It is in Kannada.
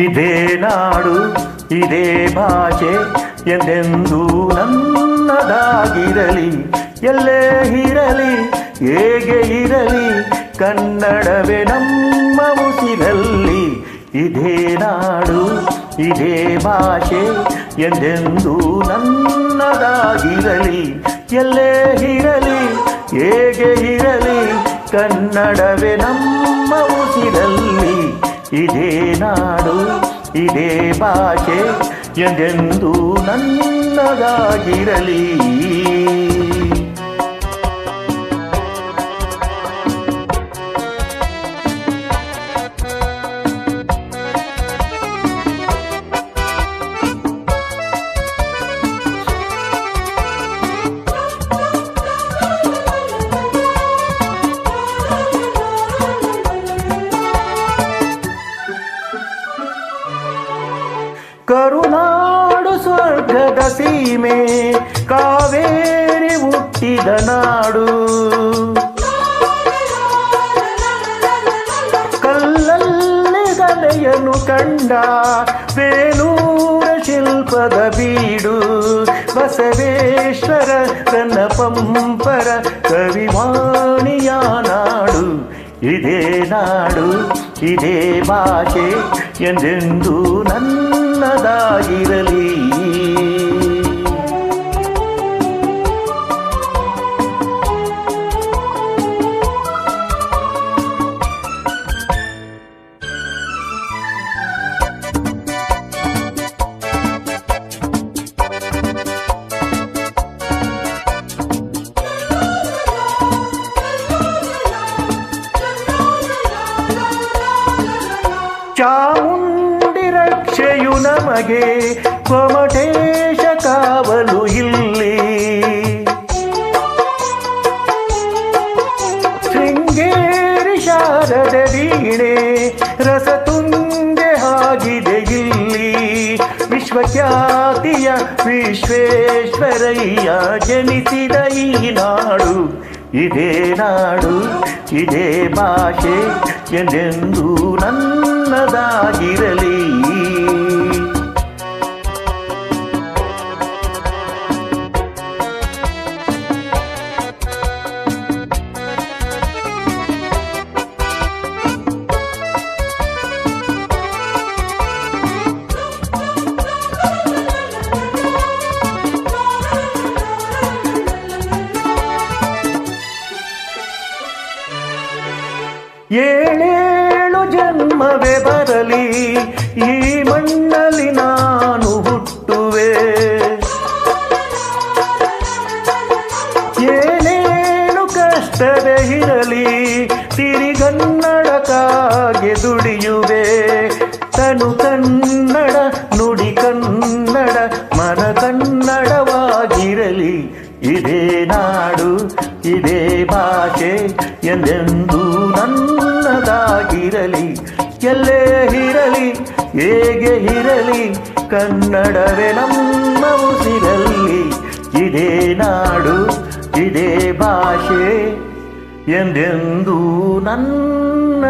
ಇದೇ ನಾಡು ಇದೇ ಭಾಷೆ ಎಂದೆಂದೂ ನನ್ನದಾಗಿರಲಿ. ಎಲ್ಲೇ ಇರಲಿ ಹೇಗೆ ಇರಲಿ ಕನ್ನಡವೇ ನಮ್ಮ ಉಸಿರಲ್ಲಿ. ಇದೇ ನಾಡು ಇದೇ ಭಾಷೆ ಎಂದೆಂದೂ ನನ್ನದಾಗಿರಲಿ. ಎಲ್ಲೇ ಇರಲಿ ಹೇಗೆ ಇರಲಿ ಕನ್ನಡವೇ ನಮ್ಮ ಉಸಿರಲ್ಲಿ. ಇದೇ ನಾಡು ಇದೇ ಭಾಷೆ ಎಂದೆಂದೂ ನನ್ನದಾಗಿರಲಿ. ಕರುನಾಡು ಸ್ವರ್ಗದ ಸೀಮೆ ಕಾವೇರಿ ಹುಟ್ಟಿದ ನಾಡು. ಕಲ್ಲಲ್ಲಿ ಕಲೆಯನ್ನು ಕಂಡ ಬೇಲೂರ ಶಿಲ್ಪದ ಬೀಡು. ಬಸವೇಶ್ವರ ತನ್ನ ಪಂಪರ ಕವಿವಾಣಿಯ ನಾಡು. ಇದೇ ನಾಡು ಇದೇ ಭಾಷೆ ಎಂದೆಂದೂ ನನ್ನದಾಗಿರಲಿ. ಚಾಮುಂಡಿ ರಕ್ಷೆಯು ನಮಗೆ ಗೊಮಟೇಶ ಕಾವಲು ಇಲ್ಲಿ. ಶೃಂಗೇರಿ ಶಾರದೆ ವೀಣೆ ರಸ ತುಂಗೆ ಆಗಿದೆ ಇಲ್ಲಿ. ವಿಶ್ವಖ್ಯಾತಿಯ ವಿಶ್ವೇಶ್ವರಯ್ಯ ಜನಿಸಿದ ಈ ನಾಡು. ಇದೇ ನಾಡು ಇದೇ ಭಾಷೆ ಎಂದೆಂದೂ ನನ್ನದಾಗಿರಲಿ. ಏಳೇಳು ಜನ್ಮವೇ ಬರಲಿ ಈ ಮಣ್ಣಲ್ಲಿ ನಾನು ಹುಟ್ಟುವೆ. ಏನೇನು ಕಷ್ಟವೇ ಇರಲಿ ಸಿರಿಗನ್ನಡಕ್ಕಾಗಿ ದುಡಿಯುವೆ. ತನು ಕನ್ನಡ ನುಡಿ ಕನ್ನಡ ಮನ ಕನ್ನಡವಾಗಿರಲಿ. ಇದೇ ನಾಡು ಇದೇ ಭಾಷೆ ಎಂದೆಂದೂ ನನ್ನದಾಗಿರಲಿ. ಎಲ್ಲೇ ಇರಲಿ ಹೇಗೆ ಇರಲಿ ಕನ್ನಡವೇ ನಮ್ಮ ಉಸಿರಲ್ಲಿ. ಇದೇ ನಾಡು ಇದೇ ಭಾಷೆ ಎಂದೆಂದೂ ನನ್ನದಾಗಿರಲಿ.